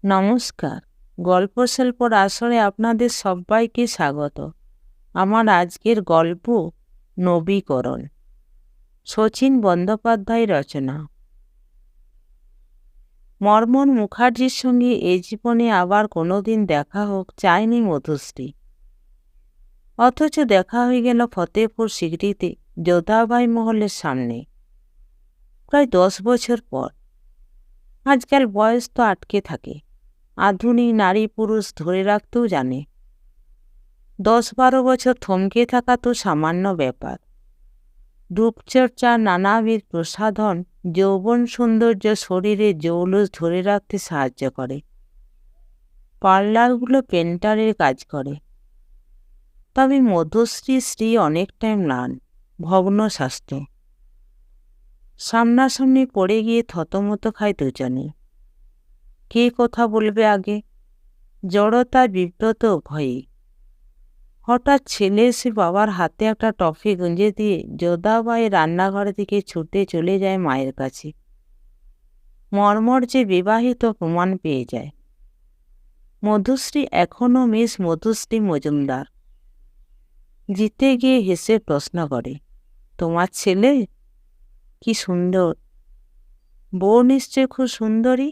নমস্কার। গল্পস্বল্পর আসরে আপনাদের সবাইকে স্বাগত। আমার আজকের গল্প নবীকরণ, শচীন বন্দ্যোপাধ্যায় রচনা। মর্মন মুখার্জির সঙ্গে এ জীবনে আবার কোনোদিন দেখা হোক চায়নি মধুশ্রী। অথচ দেখা হয়ে গেল ফতেপুর সিকরিতে যোধাবাই মহলের সামনে, প্রায় 10 বছর পর। আজকাল বয়স তো আটকে থাকে, আধুনিক নারী পুরুষ ধরে রাখতেও জানে। 10-12 বছর থমকে থাকা তো সামান্য ব্যাপার। রূপচর্চা নানাবিধ প্রসাধন যৌবন সৌন্দর্য শরীরে জৌলুস ধরে রাখতে সাহায্য করে। পার্লারগুলো পেন্টারের কাজ করে। তবে মধুশ্রীর স্ত্রী অনেকটাই ম্লান, ভগ্ন স্বাস্থ্য। সামনাসামনি পড়ে গিয়ে থতমত খায় দুজনে। কে কথা বলবে আগে, জড়তা বিব্রত ভয়ে। হঠাৎ ছেলে এসে বাবার হাতে একটা টফি গুঁজে দিয়ে যোধাবাই রান্নাঘর থেকে ছুটে চলে যায় মায়ের কাছে। মর্মর যে বিবাহিত প্রমাণ পেয়ে যায়। মধুশ্রী এখনও মিস মধুশ্রী মজুমদার। জিতে গিয়ে হেসে প্রশ্ন করে, তোমার ছেলে কি সুন্দর! বউ নিশ্চয় খুব সুন্দরী,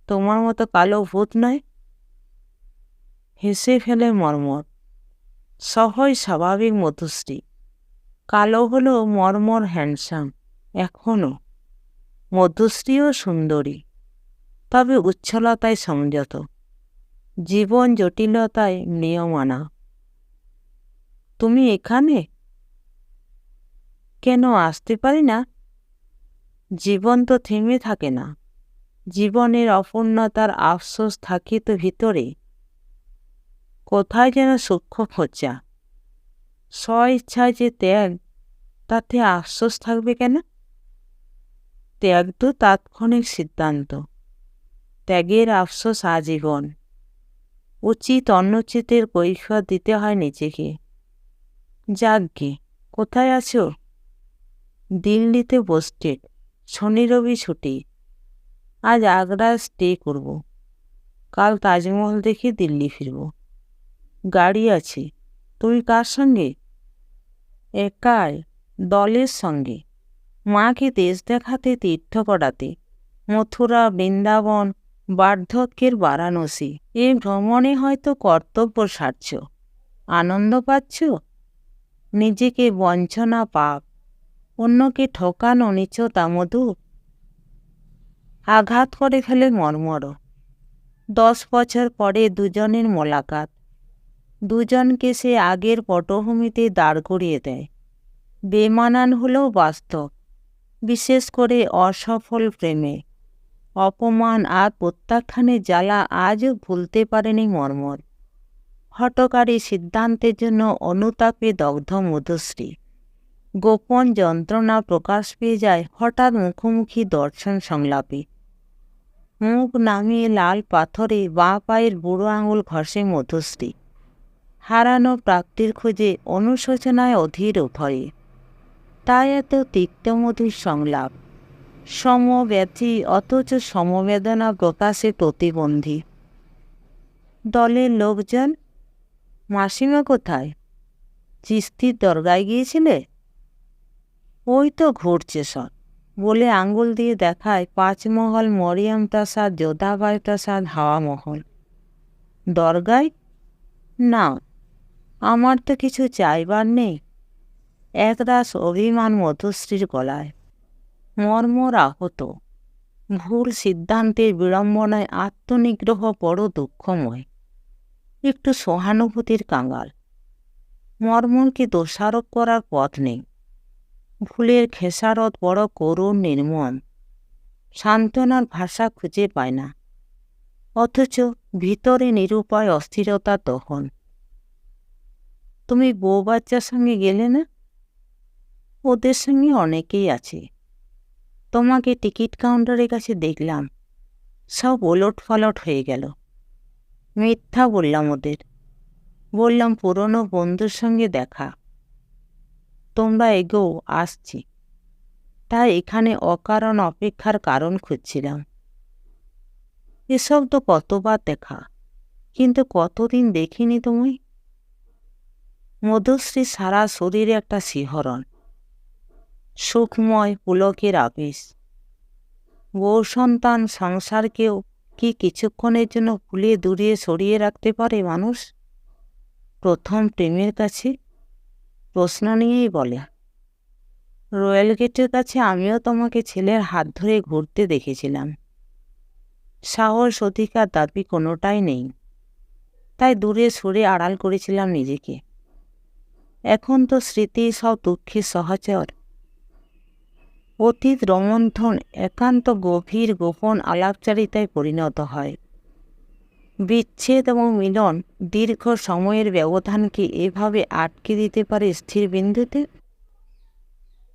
তোমার মতো কালো ভূত নয়। হেসে ফেলে মর্মর। সহজ স্বাভাবিক মধুশ্রী। কালো হলেও মর্মর হ্যান্ডসাম এখনও। মধুশ্রীও সুন্দরী, তবে উচ্ছলতায় সংযত, জীবন জটিলতায় নিয়মানা। তুমি এখানে? কেন আসতে পারি না? জীবন তো থেমে থাকে না। জীবনের অপূর্ণতার আফসোস থাকে তো ভিতরে। কোথায় যেন সূক্ষ্ম খোঁচা। স্ব ইচ্ছায় যে ত্যাগ, তাতে আফসোস থাকবে কেন? ত্যাগ তো তাৎক্ষণিক সিদ্ধান্ত, ত্যাগের আফসোস আজীবন। উচিত অনুচিতের কৈফিয়ত দিতে হয় নিজেকে। যাকগে, কোথায় আছো? দিল্লিতে পোস্টেড, শনি রবি ছুটি। আজ আগ্রা স্টে করব, কাল তাজমহল দেখে দিল্লি ফিরব। গাড়ি আছে। তুমি কার সঙ্গে? একাই, দলের সঙ্গে। মাকে দেশ দেখাতে, তীর্থ করাতে। মথুরা, বৃন্দাবন, বার্ধক্যের বারাণসী। এ ভ্রমণে হয়তো কর্তব্য সারছ, আনন্দ পাচ্ছ। নিজেকে বঞ্চনা পাপ, অন্যকে ঠকানো নিচতা মধু। আঘাত করে ফেলে মর্মর। 10 বছর পরে দুজনের মোলাকাত। দুজনকে সে আগের পটভূমিতে দাঁড় করিয়ে দেয়। বেমানান হলেও বাস্তব, বিশেষ করে অসফল প্রেমে। অপমান আর প্রত্যাখ্যানের জ্বালা আজও ভুলতে পারেনি মর্মর। হঠকারী সিদ্ধান্তের জন্য অনুতাপে দগ্ধ মধুশ্রী। গোপন যন্ত্রণা প্রকাশ পেয়ে যায় হঠাৎ মুখোমুখি দর্শন সংলাপে। মুখ নামিয়ে লাল পাথরে বাঁ পায়ের বুড়ো আঙুল ঘষে মধুশ্রী। হারানো প্রাপ্তির খোঁজে, অনুশোচনায় অধীর ভয়ে। তাই এত তিক্তমধুর সংলাপ। সমব্যথী অথচ সমবেদনা প্রকাশে প্রতিবন্ধী। দলের লোকজন? মাসিমা কোথায়? চিস্তির দরগায় গিয়েছিলে? ওই তো ঘুরছে সব, বলে আঙ্গুল দিয়ে দেখায় 5 মহল মরিয়ম প্রাসাদ, যোধাবাই প্রাসাদ, হাওয়া মহল। দরগায়? না, আমার তো কিছু চাইবার নেই। একরাশ অভিমান মধুশ্রীর গলায়। মর্মর আহত। ভুল সিদ্ধান্তের বিড়ম্বনায় আত্মনিগ্রহ বড় দুঃখময়। একটু সহানুভূতির কাঙাল। মর্মরকে দোষারোপ করার পথ নেই। ভুলের খেসারত বড় করুণ নির্মম। সান্ত্বনার ভাষা খুঁজে পায় না। অথচ ভিতরে নিরুপায় অস্থিরতা তখন। তুমি বউ বাচ্চার সঙ্গে গেলে না? ওদের সঙ্গে অনেকেই আছে। তোমাকে টিকিট কাউন্টারের কাছে দেখলাম, সব ওলট পালট হয়ে গেল। মিথ্যা বললাম ওদের। বললাম পুরনো বন্ধুর সঙ্গে দেখা। তোমরা এগোও, আসছি। তাই এখানে অকারণ অপেক্ষার কারণ খুঁজছিলাম। এসব তো কতবার দেখা, কিন্তু কতদিন দেখিনি তুমি। মধুশ্রী সারা শরীরে একটা শিহরণ, সুখময় পুলকের আবেশ। বউ সন্তান সংসারকেও কি কিছুক্ষণের জন্য ভুলিয়ে দূরিয়ে সরিয়ে রাখতে পারে মানুষ? প্রথম প্রেমের কাছে প্রশ্ন নিয়েই বলে, রয়্যাল গেটের কাছে আমিও তোমাকে ছেলের হাত ধরে ঘুরতে দেখেছিলাম। সাহস অধিকার দাবি কোনোটাই নেই, তাই দূরে সরে আড়াল করেছিলাম নিজেকে। এখন তো স্মৃতি সব দুঃখের সহচর। অতীত রোমন্থন একান্ত গভীর গোপন আলাপচারিতায় পরিণত হয়। বিচ্ছেদ এবং মিলন দীর্ঘ সময়ের ব্যবধানকে এভাবে আটকে দিতে পারে স্থির বিন্দুতে।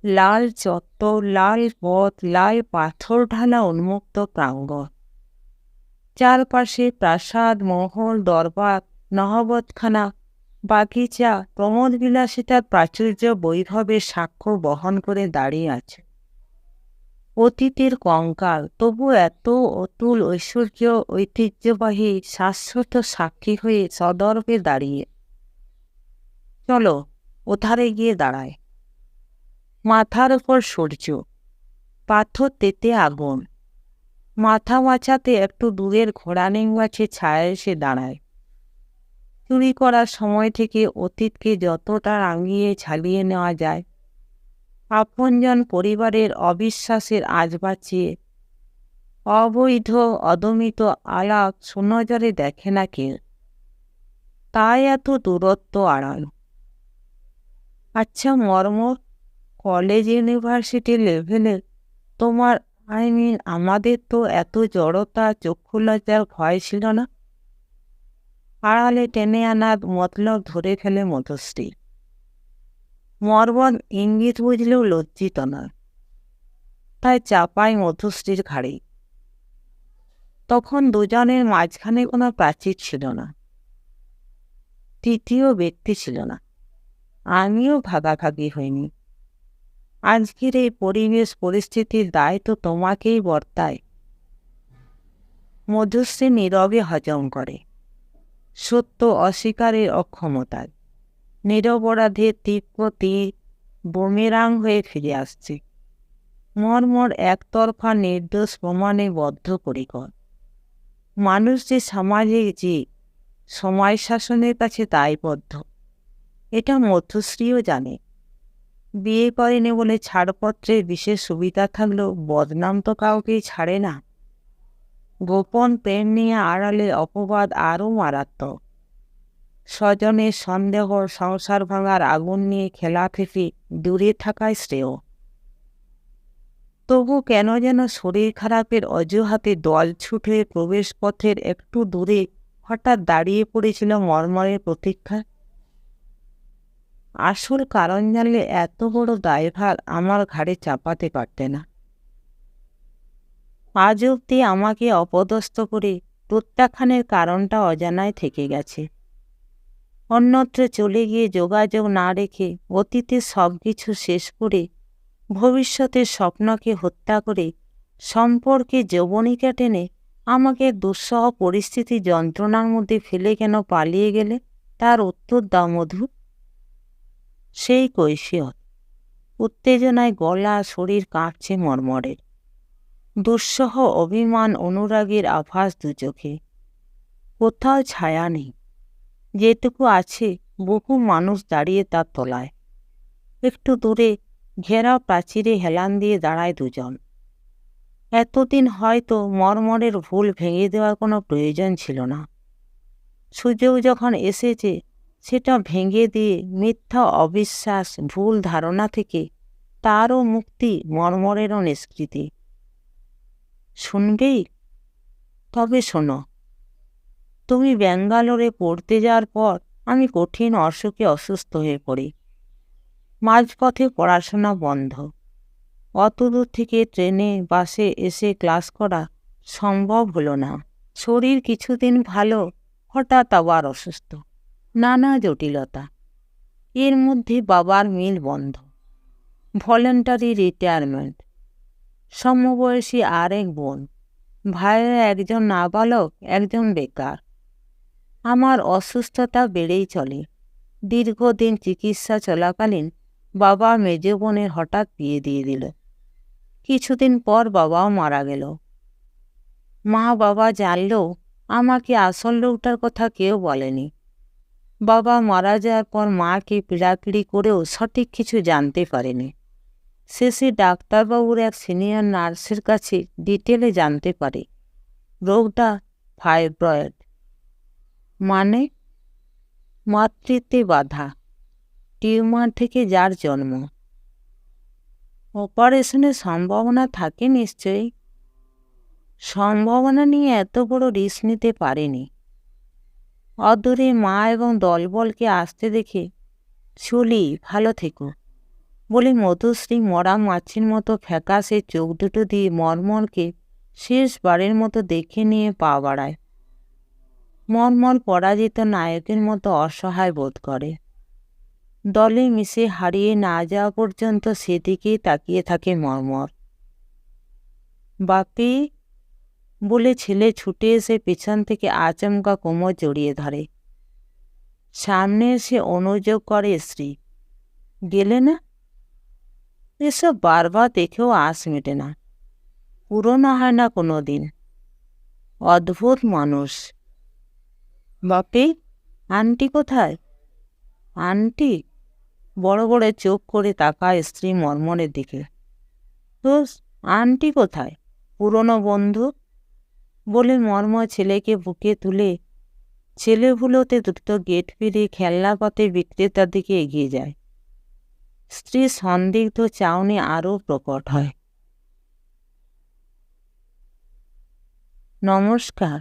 লাল চত্বর, লাল পথ, লাল পাথর ঢালা উন্মুক্ত প্রাঙ্গণ, চারপাশে প্রাসাদ, মহল, দরবার, নহবতখানা, বাগিচা, প্রমোদ বিলাসিতার প্রাচুর্য বৈভবের সাক্ষ্য বহন করে দাঁড়িয়ে আছে। অতীতের কঙ্কাল, তবু এত অতুল ঐশ্বর্য ঐতিহ্যবাহী শাশ্বত সাক্ষী হয়ে সদর্পে দাঁড়িয়ে। চলো ওধারে গিয়ে দাঁড়ায়। মাথার উপর সূর্য, পাথর তেতে আগুন। মাথা বাঁচাতে একটু দূরের ঘোড়ানিং গাছে ছায়া এসে দাঁড়ায়। চুরি করার সময় থেকে অতীতকে যতটা রাঙিয়ে ঝালিয়ে নেওয়া যায়, আপনজন পরিবারের অবিশ্বাসের আঁচ বাঁচিয়ে, অবৈধ অদমিত আলাপ সুনজরে দেখে না কেউ, তাই এত দূরত্ব আড়াল। আচ্ছা মর্ম, কলেজ ইউনিভার্সিটি লেভেলে তোমার আমাদের তো এত জড়তা চক্ষুলজ্জার ভয় ছিল না। আড়ালে টেনে আনার মতলব ধরে ফেলে মধুশ্রী। মর্মন ইঙ্গিত বুঝলেও লজ্জিত নয়, তাই চাপায় মধুশ্রীর ঘাড়ে। তখন দুজনের মাঝখানে কোনো প্রাচীর ছিল না, তৃতীয় ব্যক্তি ছিল না, আমিও ভাগাভাগি হইনি। আজকের এই পরিবেশ পরিস্থিতির দায় তো তোমাকেই বর্তায়। মধুশ্রী নীরবে হজম করে সত্য অস্বীকারের অক্ষমতায়। নিরপরাধের তীব্র তীর বুমেরাং হয়ে ফিরে আসছে। মর্মর একতরফা নির্দোষ প্রমাণে বদ্ধপরিকর। মানুষ যে সামাজিক জীব, সময় শাসনের কাছে দায়বদ্ধ, এটা মধুশ্রীও জানে। বিয়ে করেনি বলে ছাড়পত্রের বিশেষ সুবিধা থাকলেও বদনাম তো কাউকেই ছাড়ে না। গোপন প্রেম নিয়ে আড়ালে অপবাদ আরও মারাত্মক। স্বজনের সন্দেহ, সংসার ভাঙার আগুন নিয়ে খেলাফেফি দূরে থাকায় শ্রেয়। তবু কেন যেন শরীর খারাপের অজুহাতে দল ছুটে প্রবেশ পথের একটু দূরে হঠাৎ দাঁড়িয়ে পড়েছিল মর্মরের প্রতীক্ষায়। আসল কারণ জানলে এত বড় দায়ভার আমার ঘাড়ে চাপাতে পারতে না। আজ অব্দি আমাকে অপদস্থ করে প্রত্যাখ্যানের কারণটা অজানায় থেকে গেছে। অন্যত্র চলে গিয়ে যোগাযোগ না রেখে অতীতের সব কিছু শেষ করে ভবিষ্যতের স্বপ্নকে হত্যা করে সম্পর্কে যৌবনিকা টেনে আমাকে দুঃসহ পরিস্থিতি যন্ত্রণার মধ্যে ফেলে কেন পালিয়ে গেলে, তার উত্তর দাও মধু। সেই কৈফিয়ত। উত্তেজনায় গলা শরীর কাঁপছে মর্মরের। দুঃসহ অভিমান অনুরাগের আভাস দু চোখে। কোথাও ছায়া নেই, যেটুকু আছে বহু মানুষ দাঁড়িয়ে তার তলায়। একটু দূরে ঘেরা প্রাচীরে হেলান দিয়ে দাঁড়ায় দুজন। এতদিন হয়তো মর্মরের ভুল ভেঙে দেওয়ার কোনো প্রয়োজন ছিল না। সুযোগ যখন এসেছে সেটা ভেঙে দিয়ে মিথ্যা অবিশ্বাস, ভুল ধারণা থেকে তারও মুক্তি, মর্মরেরও নিষ্কৃতি। শুনবেই? তবে শোনো। তুমি ব্যাঙ্গালোরে পড়তে যাওয়ার পর আমি কঠিন অসুখে অসুস্থ হয়ে পড়ি। মাঝপথে পড়াশোনা বন্ধ। অত দূর থেকে ট্রেনে বাসে এসে ক্লাস করা সম্ভব হলো না। শরীর কিছুদিন ভালো, হঠাৎ আবার অসুস্থ। নানা জটিলতা। এর মধ্যে বাবার মিল বন্ধ, ভলেন্টারি রিটায়ারমেন্ট, সমবয়সী আরেক বোন, ভাইয়ের একজন নাবালক, একজন বেকার। আমার অসুস্থতা বেড়েই চলে। দীর্ঘদিন চিকিৎসা চলাকালীন বাবা মেজ বোনের হঠাৎ বিয়ে দিয়ে দিল। কিছুদিন পর বাবাও মারা গেল। মা বাবা জানলেও আমাকে আসল লোকটার কথা কেউ বলেনি। বাবা মারা যাওয়ার পর মাকে পীড়াপিড়ি করেও সঠিক কিছু জানতে পারেনি। শেষে ডাক্তারবাবুর এক সিনিয়র নার্সের কাছে ডিটেলে জানতে পারে রোগটা ফাইব্রয়েড, মানে মাতৃত্বে বাধা, টিউমার থেকে যার জন্ম। অপারেশনের সম্ভাবনা থাকে নিশ্চয়ই। সম্ভাবনা নিয়ে এত বড় রিস্ক নিতে পারেনি। অদূরে মা এবং দলবলকে আসতে দেখে চলি, ভালো থেকো বলে মধুশ্রী মরা মাছির মতো ফ্যাকাশে চোখ দুটো দিয়ে মর্মরকে শেষবারের মতো দেখে নিয়ে পা বাড়ায়। মর্মর পরাজিত নায়কের মতো অসহায় বোধ করে। দলে মিশে হারিয়ে না যাওয়া পর্যন্ত সেদিকেই তাকিয়ে থাকে মর্মর। বাপি বলে ছেলে ছুটে এসে পেছন থেকে আচমকা কোমর জড়িয়ে ধরে। সামনে এসে অনুযোগ করে স্ত্রী, গেলে না? এসব বারবার দেখেও আঁশ মেটে না, পুরনো হয় না কোনো দিন। অদ্ভুত মানুষ। বাপি, আন্টি কোথায়? আন্টি বড় বড় চোখ করে তাকায় স্ত্রী মর্মরের দিকে। তো আন্টি কোথায়? পুরনো বন্ধু বলে মর্মর ছেলেকে বুকে তুলে ছেলেগুলোতে দ্রুত গেট পেরিয়ে খেলনাপাতি বিক্রেতার দিকে এগিয়ে যায়। স্ত্রীর সন্দিগ্ধ চাউনি আরও প্রকট হয়। নমস্কার।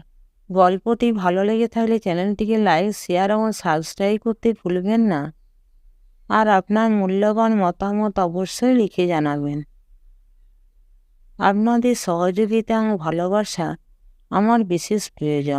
গল্পটি ভালো লেগে থাকলে চ্যানেলটিকে লাইক, শেয়ার এবং সাবস্ক্রাইব করতে ভুলবেন না। আর আপনার মূল্যবান মতামত অবশ্যই লিখে জানাবেন। আপনাদের সহযোগিতা এবং ভালোবাসা আমার বিশেষ প্রয়োজন।